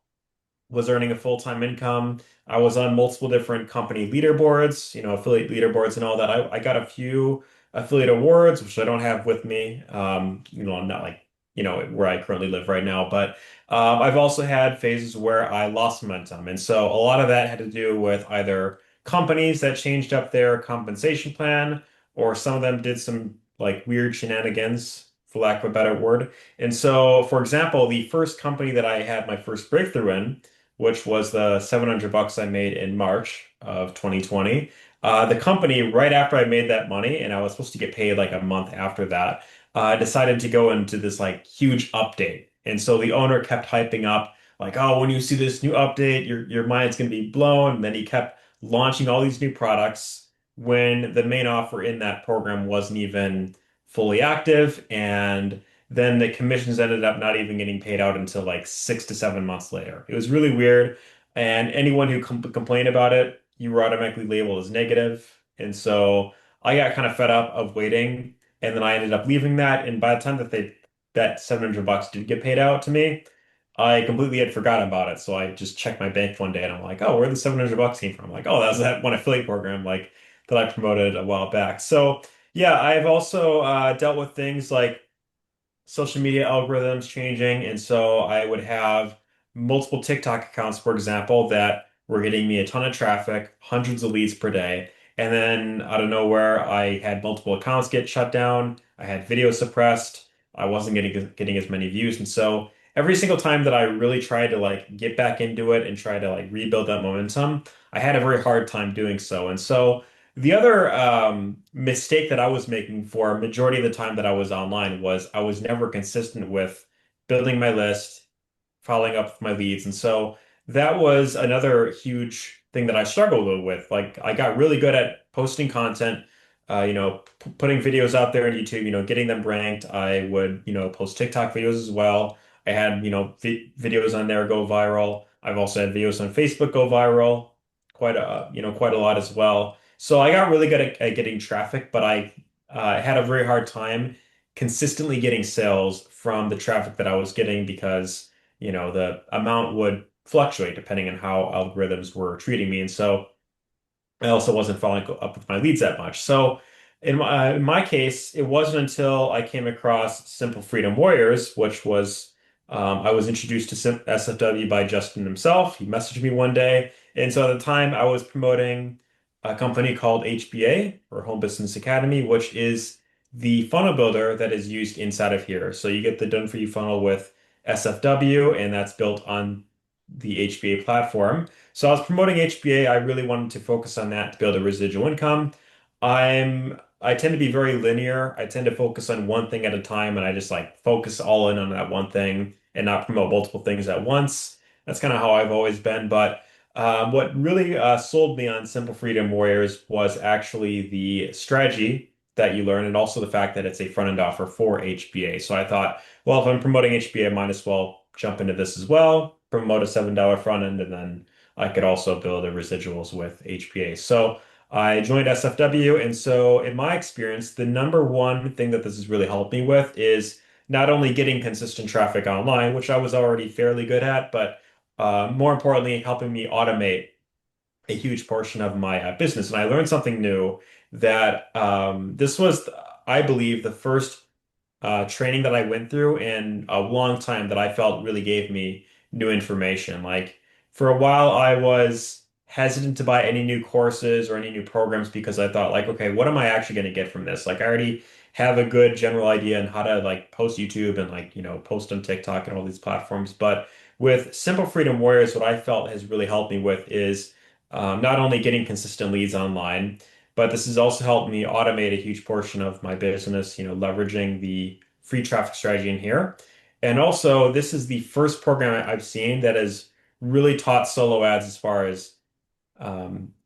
was earning a full-time income. I was on multiple different company leaderboards, affiliate leaderboards and all that. I got a few affiliate awards, which I don't have with me. I'm not like, where I currently live right now, but I've also had phases where I lost momentum. And so a lot of that had to do with either companies that changed up their compensation plan, or some of them did some like weird shenanigans, for lack of a better word. And so, for example, the first company that I had my first breakthrough in, which was the $700 I made in March of 2020. The company, right after I made that money, and I was supposed to get paid like a month after that, decided to go into this like huge update. And so the owner kept hyping up, like, oh, when you see this new update, your mind's gonna be blown. And then he kept launching all these new products when the main offer in that program wasn't even fully active. And then the commissions ended up not even getting paid out until like 6 to 7 months later. It was really weird. And anyone who complained about it, you were automatically labeled as negative. And so I got kind of fed up of waiting. And then I ended up leaving that. And by the time that $700 did get paid out to me, I completely had forgotten about it. So I just checked my bank one day and I'm like, oh, where the $700 came from? I'm like, oh, that was that one affiliate program like that I promoted a while back. So yeah, I've also dealt with things like social media algorithms changing. And so I would have multiple TikTok accounts, for example, that were getting me a ton of traffic, hundreds of leads per day. And then out of nowhere, I had multiple accounts get shut down. I had videos suppressed. I wasn't getting as many views. And so every single time that I really tried to like get back into it and try to like rebuild that momentum, I had a very hard time doing so. And so the other mistake that I was making for a majority of the time that I was online was I was never consistent with building my list, following up with my leads. And so that was another huge thing that I struggled with. Like I got really good at posting content, putting videos out there on YouTube, getting them ranked. I would, post TikTok videos as well. I had, videos on there go viral. I've also had videos on Facebook go viral, quite a lot as well. So I got really good at getting traffic, but I had a very hard time consistently getting sales from the traffic that I was getting because the amount would fluctuate depending on how algorithms were treating me. And so I also wasn't following up with my leads that much. So in my case, it wasn't until I came across Simple Freedom Warriors, which was I was introduced to SFW by Justin himself. He messaged me one day, and so at the time I was promoting a company called HBA or Home Business Academy, which is the funnel builder that is used inside of here. So you get the done for you funnel with SFW, and that's built on the HBA platform. So I was promoting HBA. I really wanted to focus on that to build a residual income. I tend to be very linear. I tend to focus on one thing at a time, and I just like focus all in on that one thing and not promote multiple things at once. That's kind of how I've always been. But what really sold me on Simple Freedom Warriors was actually the strategy that you learn, and also the fact that it's a front end offer for HBA. So I thought, well, if I'm promoting HBA, I might as well jump into this as well, promote a $7 front end, and then I could also build a residuals with HPA. So I joined SFW. And so in my experience, the number one thing that this has really helped me with is not only getting consistent traffic online, which I was already fairly good at, but more importantly, helping me automate a huge portion of my business. And I learned something new that this was, I believe, the first training that I went through in a long time that I felt really gave me new information. Like for a while, I was hesitant to buy any new courses or any new programs because I thought like, okay, what am I actually going to get from this? Like I already have a good general idea on how to like post YouTube and like, post on TikTok and all these platforms. But with Simple Freedom Warriors, what I felt has really helped me with is not only getting consistent leads online, but this has also helped me automate a huge portion of my business, leveraging the free traffic strategy in here. And also, this is the first program I've seen that has really taught solo ads as far as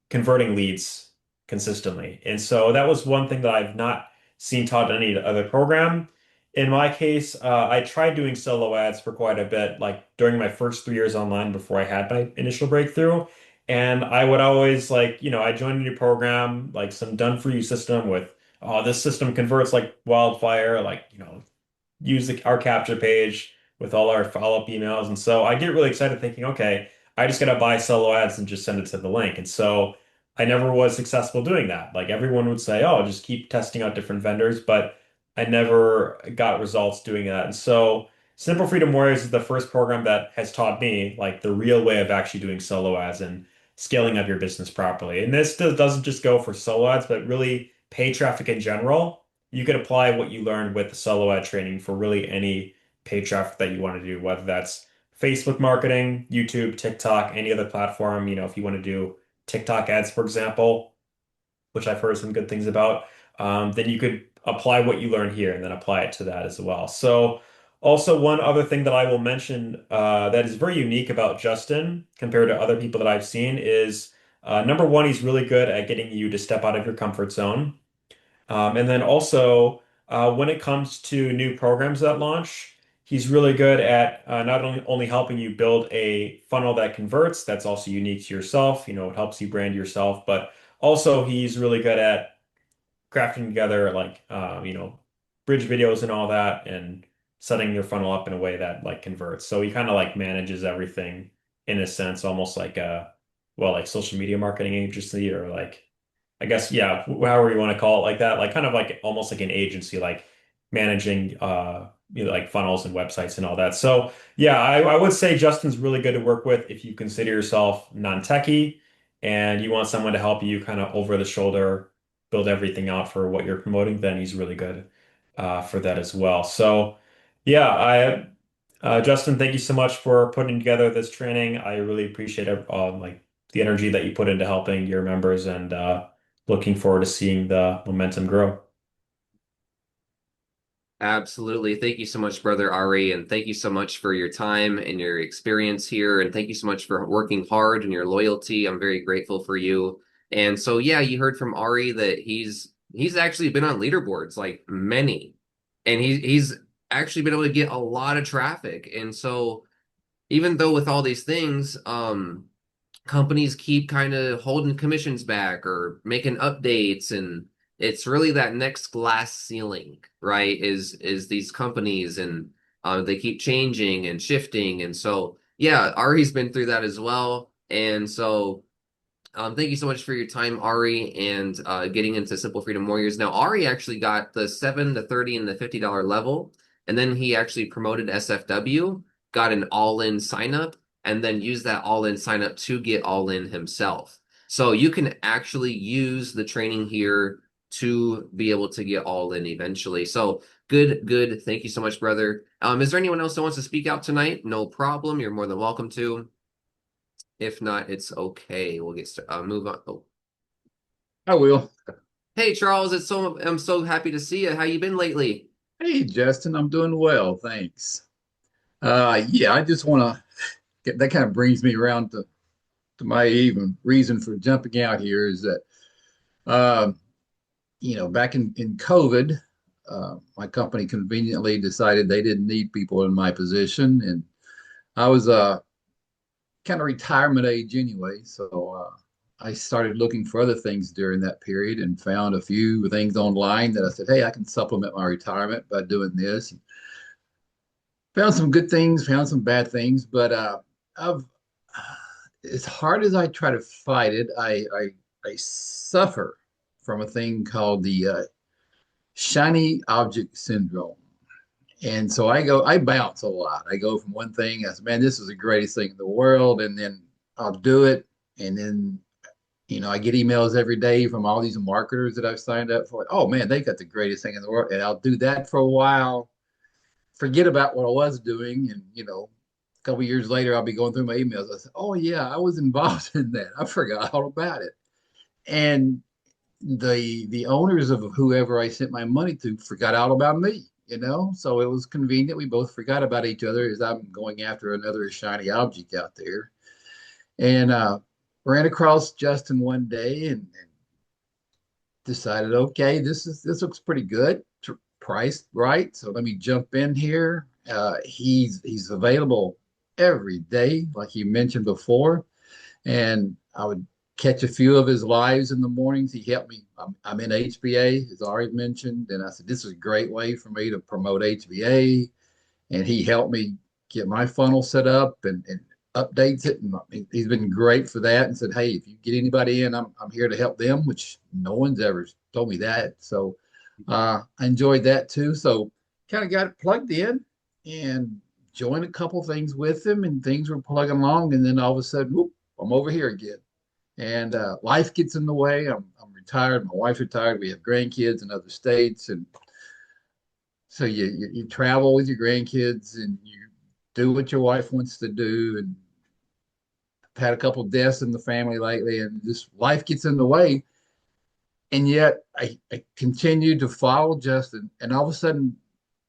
converting leads consistently. And so that was one thing that I've not seen taught in any other program. In my case, I tried doing solo ads for quite a bit, like during my first 3 years online before I had my initial breakthrough. And I would always like, I joined a new program, like some done for you system with, oh, this system converts like wildfire, like, use our capture page with all our follow-up emails. And so I get really excited thinking, okay, I just gotta buy solo ads and just send it to the link. And so I never was successful doing that. Like everyone would say, oh, just keep testing out different vendors, but I never got results doing that. And so Simple Freedom Warriors is the first program that has taught me like the real way of actually doing solo ads and scaling up your business properly. And this doesn't just go for solo ads, but really paid traffic in general. You could apply what you learned with the solo ad training for really any paid traffic that you want to do, whether that's Facebook marketing, YouTube, TikTok, any other platform. If you want to do TikTok ads, for example, which I've heard some good things about, then you could apply what you learn here and then apply it to that as well. So, also one other thing that I will mention that is very unique about Justin compared to other people that I've seen is number one, he's really good at getting you to step out of your comfort zone. And then also, when it comes to new programs that launch, he's really good at not only helping you build a funnel that converts, that's also unique to yourself, it helps you brand yourself, but also he's really good at crafting together like, bridge videos and all that and setting your funnel up in a way that like converts. So he kind of like manages everything in a sense, almost like like social media marketing agency or like I guess, yeah, however you want to call it like that, like kind of like almost like an agency, like managing like funnels and websites and all that. So yeah, I would say Justin's really good to work with if you consider yourself non-techie. and you want someone to help you kind of over the shoulder build everything out for what you're promoting, then he's really good for that as well. So, yeah, Justin, thank you so much for putting together this training. I really appreciate it, like the energy that you put into helping your members, and looking forward to seeing the momentum grow. Absolutely. Thank you so much, Brother Ari, and thank you so much for your time and your experience here, and thank you so much for working hard and your loyalty. I'm very grateful for you. And so, yeah, you heard from Ari that he's actually been on leaderboards, like many, and he's actually been able to get a lot of traffic. And so, even though with all these things, companies keep kind of holding commissions back or making updates, and it's really that next glass ceiling, right? Is these companies, and they keep changing and shifting. And so yeah, Ari's been through that as well. And so thank you so much for your time, Ari, and getting into Simple Freedom Warriors. Now, Ari actually got the 7, the 30, and the $50 level, and then he actually promoted SFW, got an all-in sign up, and then used that all-in sign up to get all-in himself. So you can actually use the training here to be able to get all-in eventually. So good, good. Thank you so much, brother. Is there anyone else that wants to speak out tonight? No problem. You're more than welcome to. If not, it's okay. We'll move on. Oh, I will. hey Charles, I'm so happy to see you. How you been lately? Hey, Justin, I'm doing well, thanks. Yeah, I just want to get that kind of brings me around to my even reason for jumping out here is that, uh, back in COVID, my company conveniently decided they didn't need people in my position, and I was kind of retirement age anyway, so I started looking for other things during that period and found a few things online that I said, hey, I can supplement my retirement by doing this. Found some good things, found some bad things, but I've as hard as I try to fight it, I suffer from a thing called the shiny object syndrome. And so I bounce a lot. I go from one thing, I say, man, this is the greatest thing in the world, and then I'll do it, and then I get emails every day from all these marketers that I've signed up for. Oh man, they got the greatest thing in the world, and I'll do that for a while, forget about what I was doing, and a couple of years later, I'll be going through my emails. I said, "Oh yeah, I was involved in that. I forgot all about it." And the owners of whoever I sent my money to forgot all about me. So it was convenient. We both forgot about each other as I'm going after another shiny object out there. And ran across Justin one day and decided, okay, this looks pretty good, priced right. So let me jump in here. He's available every day, like you mentioned before, and I would catch a few of his lives in the mornings. He helped me. I'm in HBA, as already mentioned, and I said this is a great way for me to promote HBA, and he helped me get my funnel set up and updates it. And he's been great for that. And said, hey, if you get anybody in, I'm here to help them, which no one's ever told me that. So I enjoyed that too. So kind of got it plugged in and joined a couple things with him, and things were plugging along. And then all of a sudden, whoop, I'm over here again. And life gets in the way. I'm retired. My wife's retired. We have grandkids in other states, and so you travel with your grandkids and you do what your wife wants to do. And I've had a couple of deaths in the family lately, and just life gets in the way. And yet I continue to follow Justin, and all of a sudden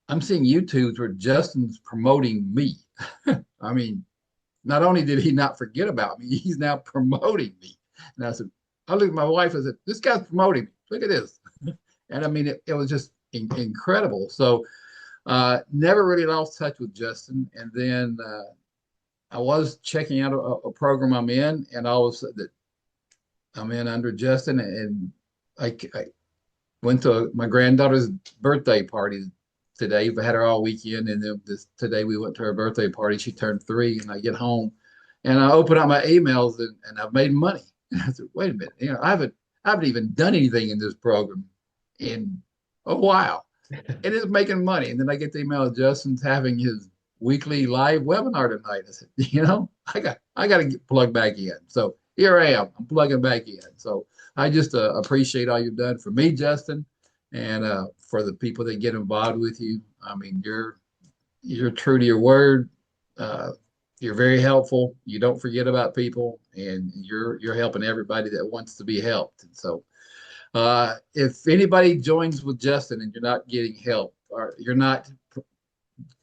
I'm seeing YouTubes where Justin's promoting me. I mean, not only did he not forget about me, he's now promoting me. And I said, I looked at my wife and said, this guy's promoting me. Look at this. And I mean, it was just incredible. So never really lost touch with Justin. And then I was checking out a program I'm in, and all of a sudden I'm in under Justin, and I went to my granddaughter's birthday party today. We had her all weekend, and then today we went to her birthday party. She turned 3, and I get home, and I open up my emails, and I've made money. And I said, "Wait a minute, I haven't even done anything in this program in a while. It is making money." And then I get the email, Justin's having his weekly live webinar tonight. I said, I got to get plugged back in. So here I am. I'm plugging back in. So I just appreciate all you've done for me, Justin, and for the people that get involved with you. I mean, you're true to your word. Uh, you're very helpful. You don't forget about people, and you're helping everybody that wants to be helped. And so, if anybody joins with Justin and you're not getting help or you're not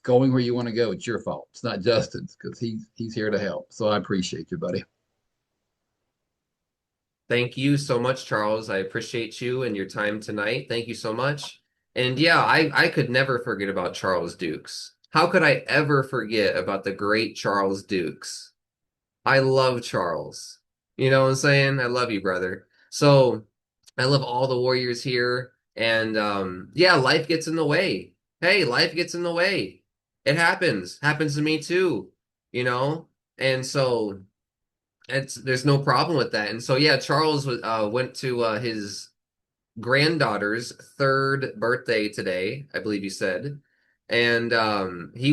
going where you want to go, it's your fault. It's not Justin's because he's here to help. So I appreciate you, buddy. Thank you so much, Charles. I appreciate you and your time tonight. Thank you so much. And yeah, I could never forget about Charles Dukes. How could I ever forget about the great Charles Dukes? I love Charles. You know what I'm saying? I love you, brother. So I love all the Warriors here. And yeah, life gets in the way. Hey, life gets in the way. It happens. Happens to me too, you know? And so it's there's no problem with that. And so yeah, Charles went to his granddaughter's third birthday today, I believe you said. And he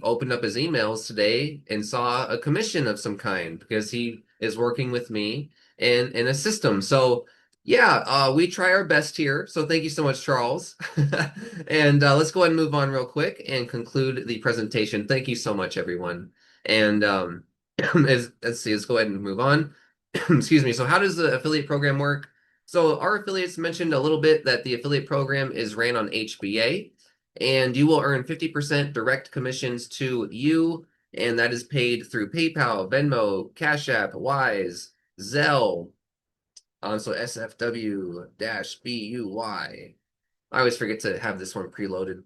opened up his emails today and saw a commission of some kind because he is working with me in a system. So yeah, we try our best here. So thank you so much, Charles. And let's go ahead and move on real quick and conclude the presentation. Thank you so much, everyone. And let's see, let's go ahead and move on. Excuse me. So how does the affiliate program work? So our affiliates mentioned a little bit that the affiliate program is ran on HBA, and you will earn 50% direct commissions to you, and that is paid through PayPal, Venmo, Cash App, Wise, Zelle, so SFW-BUY. I always forget to have this one preloaded.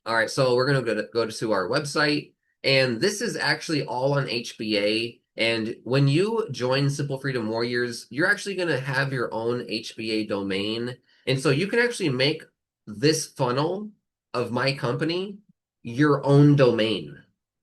All right, so we're going to go to our website, and this is actually all on HBA. And when you join Simple Freedom Warriors, you're actually going to have your own HBA domain. And so you can actually make this funnel of my company your own domain,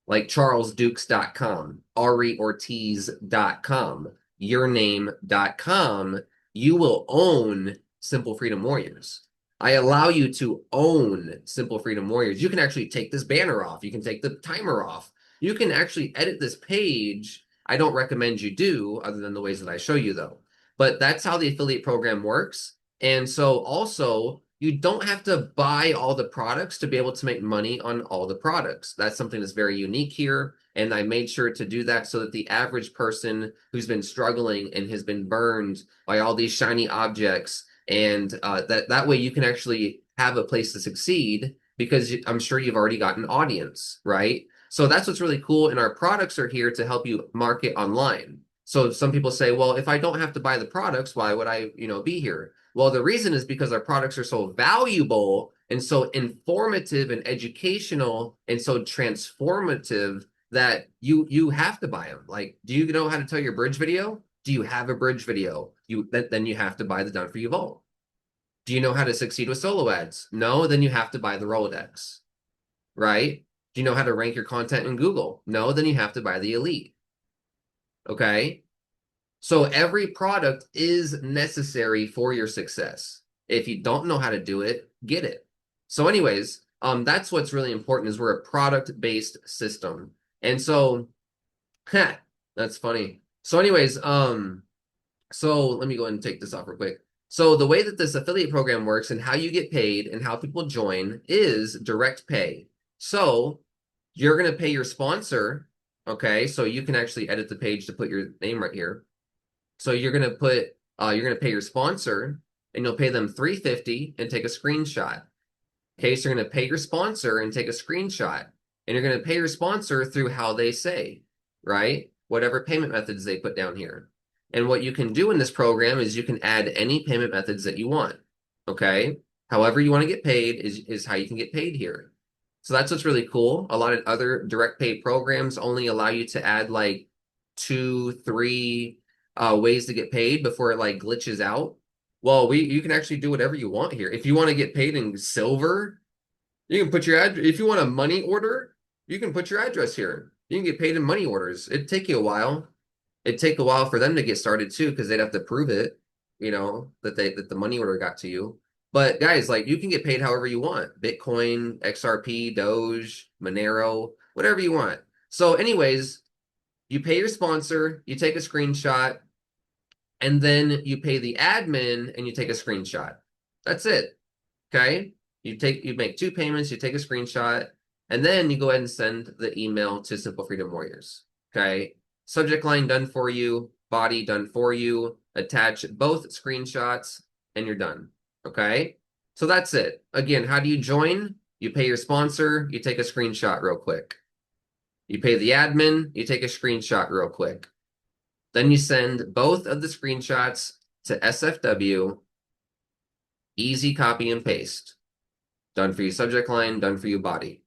like charlesdukes.com, ariortiz.com, yourname.com. You will own Simple Freedom Warriors. I allow you to own Simple Freedom Warriors. You can actually take this banner off. You can take the timer off. You can actually edit this page. I don't recommend you do, other than the ways that I show you, though. But that's how the affiliate program works. And so also, you don't have to buy all the products to be able to make money on all the products. That's something that's very unique here. And I made sure to do that so that the average person who's been struggling and has been burned by all these shiny objects, and that way you can actually have a place to succeed because I'm sure you've already got an audience, right? So that's what's really cool. And our products are here to help you market online. So some people say, well, if I don't have to buy the products, why would I, be here? Well, the reason is because our products are so valuable and so informative and educational and so transformative that you have to buy them. Like, do you know how to tell your bridge video? Do you have a bridge video? Then you have to buy the Done For You Vault. Do you know how to succeed with solo ads? No, then you have to buy the Rolodex, right? Do you know how to rank your content in Google? No, then you have to buy the Elite. Okay? So every product is necessary for your success. If you don't know how to do it, get it. So anyways, that's what's really important is we're a product-based system. And so, that's funny. So anyways, so let me go ahead and take this off real quick. So the way that this affiliate program works and how you get paid and how people join is direct pay. So you're going to pay your sponsor, okay? So you can actually edit the page to put your name right here. So you're going to pay your sponsor and you'll pay them $350 and take a screenshot. Okay, so you're going to pay your sponsor and take a screenshot. And you're going to pay your sponsor through how they say, right? Whatever payment methods they put down here. And what you can do in this program is you can add any payment methods that you want, okay? However you want to get paid is how you can get paid here. So that's what's really cool. A lot of other direct pay programs only allow you to add like 2, 3 ways to get paid before it like glitches out. Well, you can actually do whatever you want here. If you want to get paid in silver, you can put your address. If you want a money order, you can put your address here. You can get paid in money orders. It'd take you a while. It'd take a while for them to get started too, because they'd have to prove it, that the money order got to you. But guys, like you can get paid however you want. Bitcoin, XRP, Doge, Monero, whatever you want. So anyways, you pay your sponsor, you take a screenshot, and then you pay the admin and you take a screenshot. That's it. Okay? You make 2 payments, you take a screenshot, and then you go ahead and send the email to Simple Freedom Warriors. Okay? Subject line done for you, body done for you. Attach both screenshots and you're done. Okay? So that's it. Again, how do you join? You pay your sponsor, you take a screenshot real quick. You pay the admin, you take a screenshot real quick. Then you send both of the screenshots to SFW, easy copy and paste. Done for you subject line, done for you body.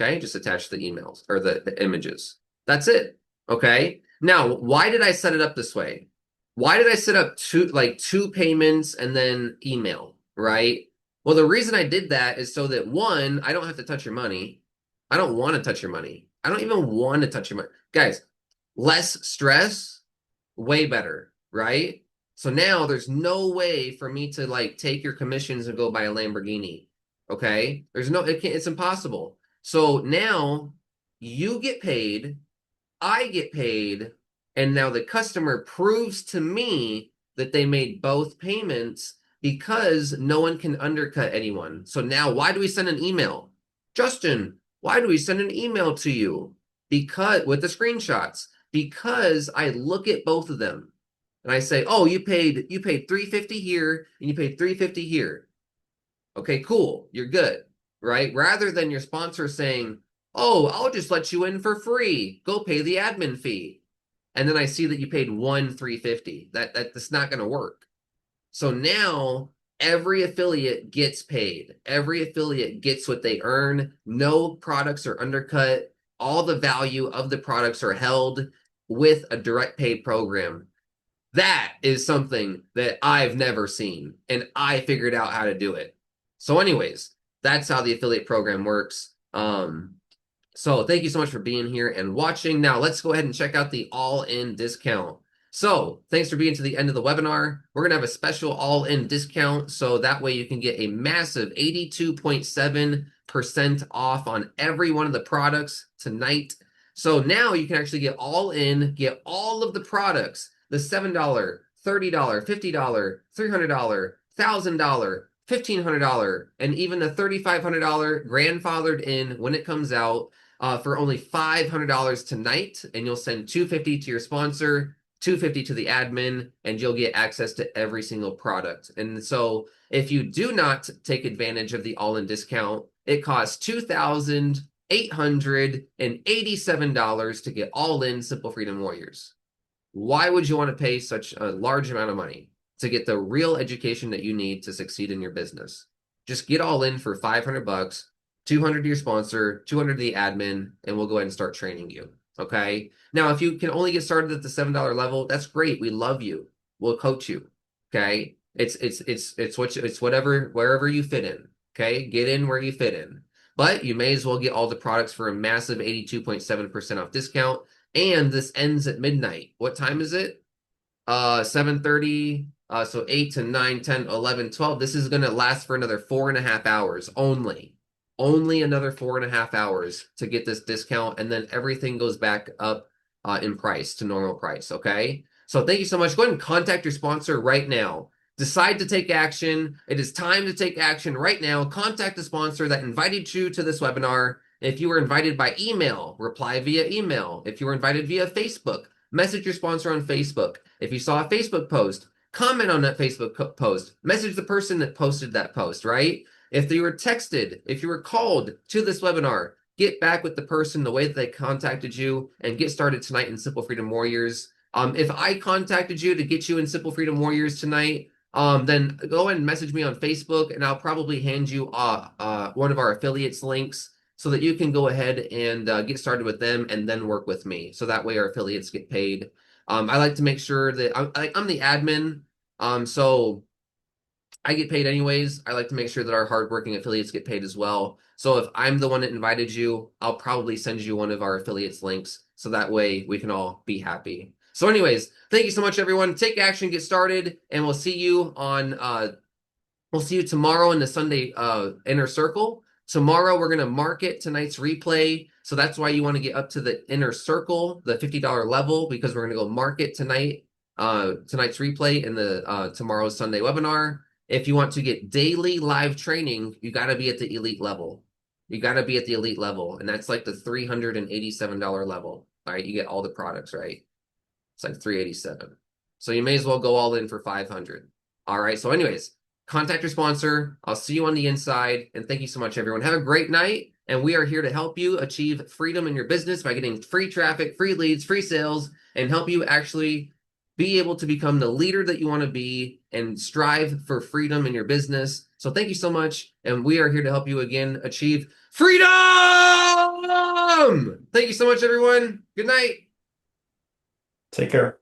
Okay, just attach the emails or the images. That's it. Okay. Now, why did I set it up this way? Why did I set up two payments and then email, right? Well, the reason I did that is so that one, I don't have to touch your money. I don't want to touch your money. I don't even want to touch your money. Guys, less stress, way better, right? So now there's no way for me to like take your commissions and go buy a Lamborghini. Okay? It's impossible. So now you get paid, I get paid, and now the customer proves to me that they made both payments because no one can undercut anyone. So now why do we send an email? Justin, why do we send an email to you? Because with the screenshots, because I look at both of them and I say, "Oh, you paid $350 here and you paid $350 here." Okay, cool. You're good, right? Rather than your sponsor saying, "Oh, I'll just let you in for free. Go pay the admin fee." And then I see that you paid $350. That's not going to work. So now every affiliate gets paid. Every affiliate gets what they earn. No products are undercut. All the value of the products are held with a direct pay program. That is something that I've never seen, and I figured out how to do it. So anyways, that's how the affiliate program works. So thank you so much for being here and watching. Now let's go ahead and check out the all-in discount. So thanks for being to the end of the webinar. We're going to have a special all-in discount, so that way you can get a massive 82.7% off on every one of the products tonight. So now you can actually get all in, get all of the products, the $7, $30, $50, $300, $1,000, $1,500, and even the $3,500 grandfathered in when it comes out for only $500 tonight, and you'll send $250 to your sponsor, $250 to the admin, and you'll get access to every single product. And so if you do not take advantage of the all-in discount, it costs $2,887 to get all in Simple Freedom Warriors. Why would you want to pay such a large amount of money to get the real education that you need to succeed in your business? Just get all in for $500, 200 to your sponsor, 200 to the admin, and we'll go ahead and start training you. Okay. Now, if you can only get started at the $7 level, that's great. We love you. We'll coach you. Okay. It's whatever, wherever you fit in. Okay. Get in where you fit in. But you may as well get all the products for a massive 82.7% off discount. And this ends at midnight. What time is it? 7:30. So 8 to 9, 10, 11, 12. This is going to last for another 4.5 hours only. Only another 4.5 hours to get this discount, and then everything goes back up in price to normal price. Okay. So thank you so much. Go ahead and contact your sponsor right now. Decide to take action. It is time to take action right now. Contact the sponsor that invited you to this webinar. If you were invited by email, reply via email. If you were invited via Facebook, message your sponsor on Facebook. If you saw a Facebook post, comment on that Facebook post. Message the person that posted that post, right? If you were texted, if you were called to this webinar, get back with the person the way that they contacted you and get started tonight in Simple Freedom Warriors. If I contacted you to get you in Simple Freedom Warriors tonight, then go ahead and message me on Facebook, and I'll probably hand you one of our affiliates links so that you can go ahead and get started with them and then work with me. So that way our affiliates get paid. I like to make sure that I'm the admin, so I get paid anyways. I like to make sure that our hardworking affiliates get paid as well. So if I'm the one that invited you, I'll probably send you one of our affiliates links so that way we can all be happy. So anyways, thank you so much, everyone. Take action, get started, and we'll see you tomorrow in the Sunday Inner Circle Tomorrow, we're going to market tonight's replay. So that's why you want to get up to the inner circle, the $50 level, because we're going to go market tonight's replay in the tomorrow's Sunday webinar. If you want to get daily live training, you got to be at the elite level. You got to be at the elite level, and that's like the $387 level. All right, you get all the products, right? It's like 387. So you may as well go all in for 500. All right. So anyways, contact your sponsor. I'll see you on the inside. And thank you so much, everyone. Have a great night. And we are here to help you achieve freedom in your business by getting free traffic, free leads, free sales, and help you actually be able to become the leader that you want to be and strive for freedom in your business. So thank you so much. And we are here to help you again achieve freedom. Thank you so much, everyone. Good night. Take care.